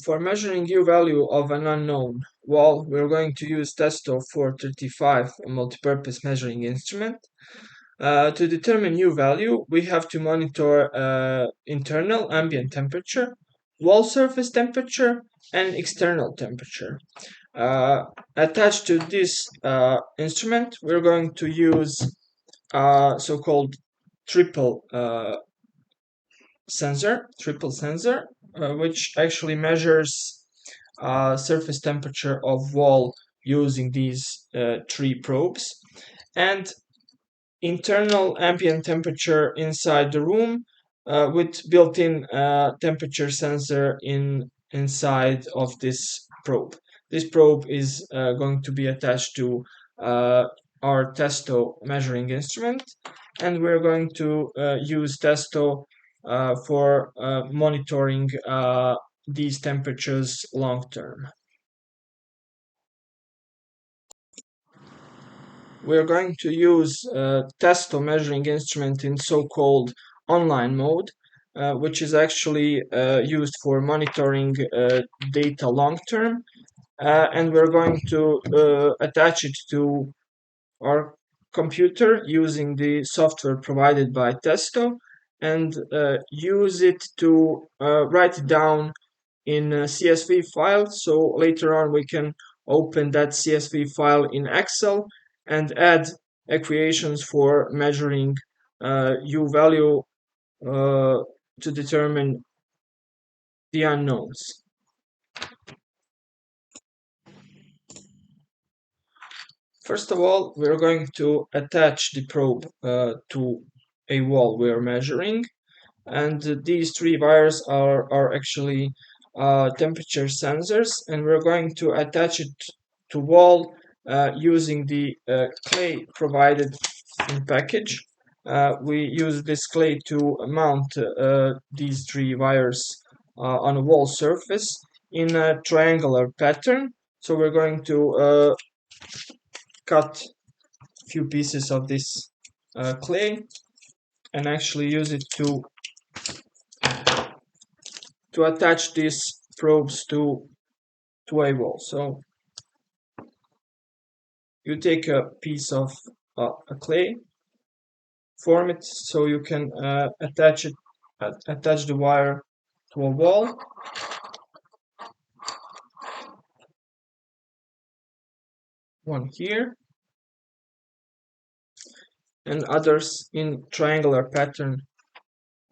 For measuring U value of an unknown wall, we're going to use Testo 435, a multipurpose measuring instrument. To determine U value, we have to monitor internal ambient temperature, wall surface temperature, and external temperature. Attached to this instrument, we're going to use so-called triple sensor, which actually measures surface temperature of wall using these three probes, and internal ambient temperature inside the room with built-in temperature sensor inside of this probe. This probe is going to be attached to our Testo measuring instrument, and we're going to use Testo for monitoring these temperatures long term. We're going to use Testo measuring instrument in so-called online mode, which is actually used for monitoring data long term, and we're going to attach it to our computer using the software provided by Testo, and use it to write it down in a CSV file, so later on we can open that CSV file in Excel and add equations for measuring U value to determine the unknowns. First of all, we're going to attach the probe to a wall we're measuring, and these three wires are actually temperature sensors, and we're going to attach it to wall using the clay provided in package. We use this clay to mount these three wires on a wall surface in a triangular pattern. So we're going to cut a few pieces of this clay and actually use it to attach these probes to a wall. So you take a piece of a clay, form it so you can attach the wire to a wall. One here, and others in triangular pattern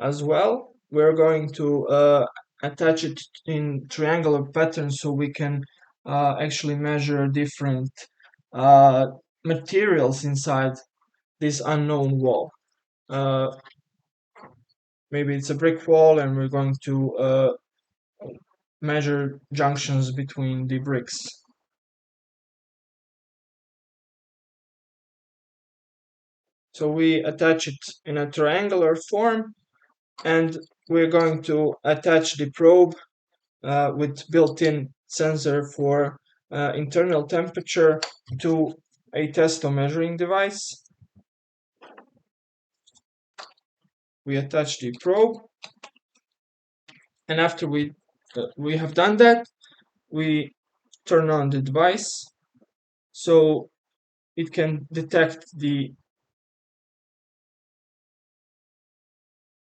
as well. We're going to attach it in triangular pattern so we can actually measure different materials inside this unknown wall. Maybe it's a brick wall, and we're going to measure junctions between the bricks. So we attach it in a triangular form, and we're going to attach the probe with built-in sensor for internal temperature to a Testo measuring device. We attach the probe, and after we have done that, we turn on the device so it can detect the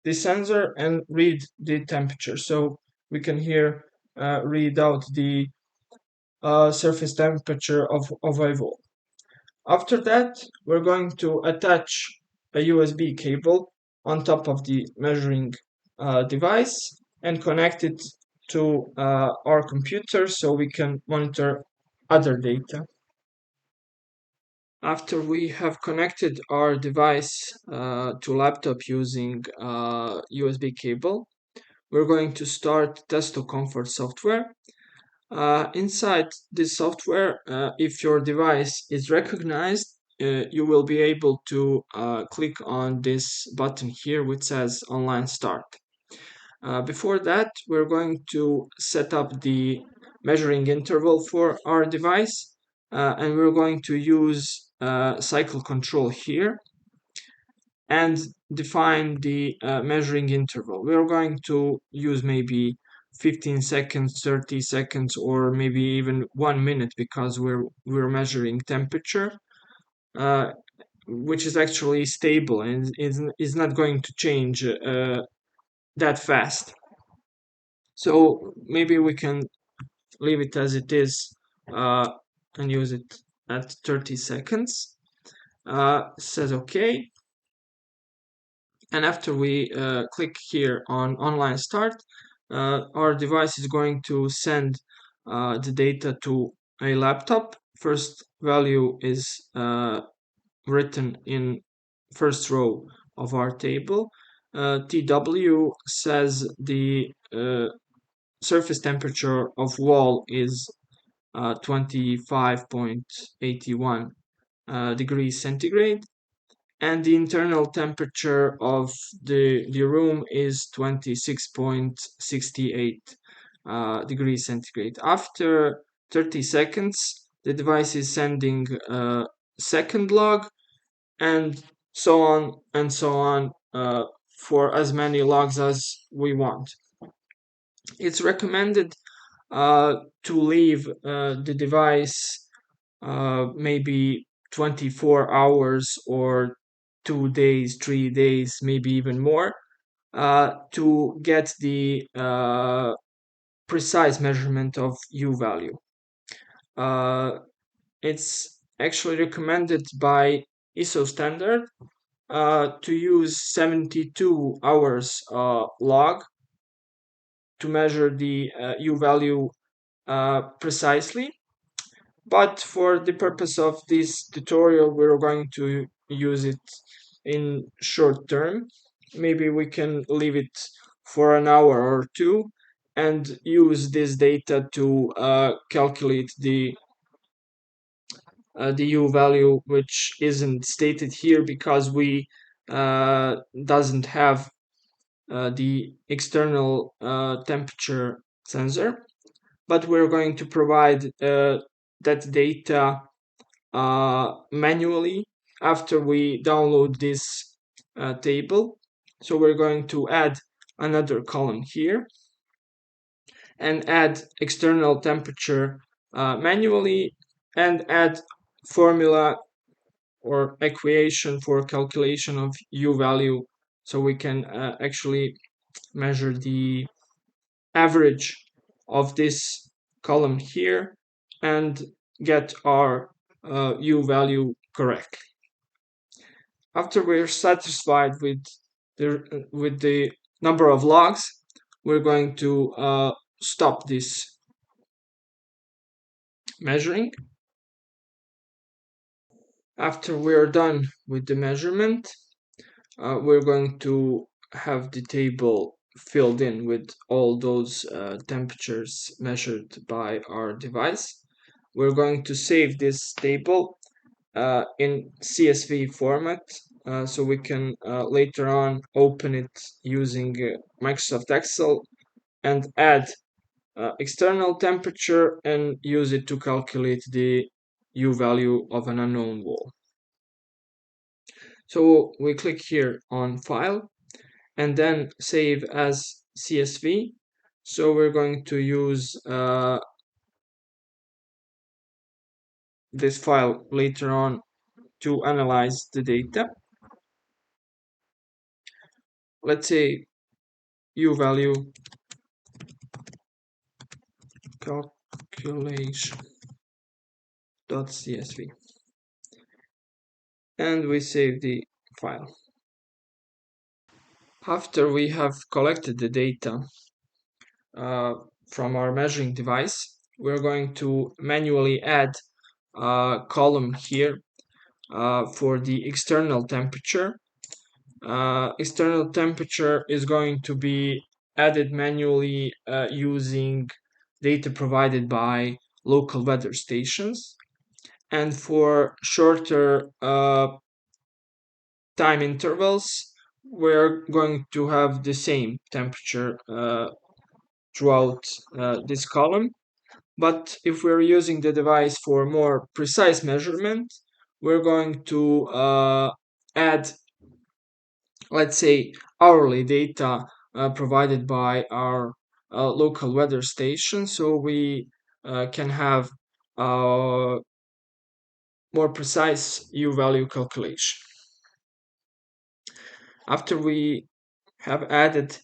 sensor and read the temperature. So we can here read out the surface temperature of a wall. After that, we're going to attach a USB cable on top of the measuring device and connect it to our computer so we can monitor other data. After we have connected our device to laptop using USB cable, we're going to start Testo Comfort software. Inside this software, if your device is recognized, you will be able to click on this button here which says Online Start. Before that, we're going to set up the measuring interval for our device, and we're going to use cycle control here and define the measuring interval. We're going to use maybe 15 seconds, 30 seconds, or maybe even 1 minute, because we're measuring temperature, uh, which is actually stable and is not going to change that fast. So maybe we can leave it as it is, uh, and use it at 30 seconds. Says OK. And after we click here on online start, our device is going to send the data to a laptop. First value is written in first row of our table. TW says the surface temperature of wall is 25.81 degrees centigrade, and the internal temperature of the room is 26.68 degrees centigrade. After 30 seconds, the device is sending a second log, and so on and so on, for as many logs as we want. It's recommended to leave the device maybe 24 hours or 2 days, 3 days, maybe even more, to get the precise measurement of U value. It's actually recommended by ISO standard to use 72 hours log to measure the U value precisely. But for the purpose of this tutorial, we're going to use it in short term. Maybe we can leave it for an hour or two and use this data to calculate the U value, which isn't stated here because we doesn't have the external temperature sensor, but we're going to provide that data manually after we download this table. So we're going to add another column here and add external temperature manually, and add formula or equation for calculation of U value, so we can actually measure the average of this column here and get our U value correct. After we're satisfied with the number of logs, we're going to stop this measuring. After we're done with the measurement, we're going to have the table filled in with all those temperatures measured by our device. We're going to save this table in CSV format, so we can later on open it using Microsoft Excel and add external temperature and use it to calculate the U value of an unknown wall. So we click here on File and then Save as CSV. So we're going to use this file later on to analyze the data. Let's say U value calculation.csv, and we save the file. After we have collected the data from our measuring device, we're going to manually add a column here for the external temperature. External temperature is going to be added manually using data provided by local weather stations. And for shorter time intervals, we're going to have the same temperature throughout this column. But if we're using the device for more precise measurement, we're going to add, let's say, hourly data provided by our local weather station, so we can have more precise U value calculation. After we have added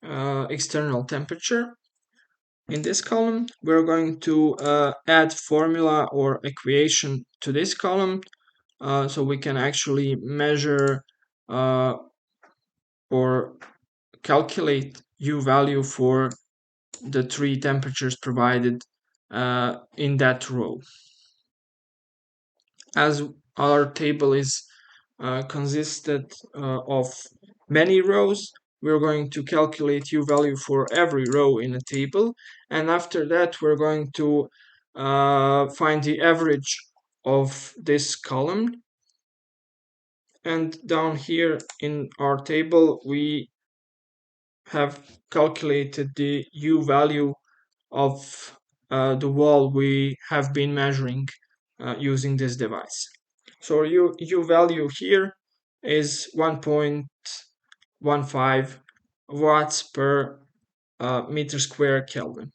external temperature in this column, we're going to add formula or equation to this column, so we can actually measure or calculate U value for the three temperatures provided in that row. As our table is consisted of many rows, we're going to calculate U value for every row in a table, and after that we're going to find the average of this column. And down here in our table we have calculated the U value of the wall we have been measuring using this device. So U value here is 1.15 watts per meter square Kelvin.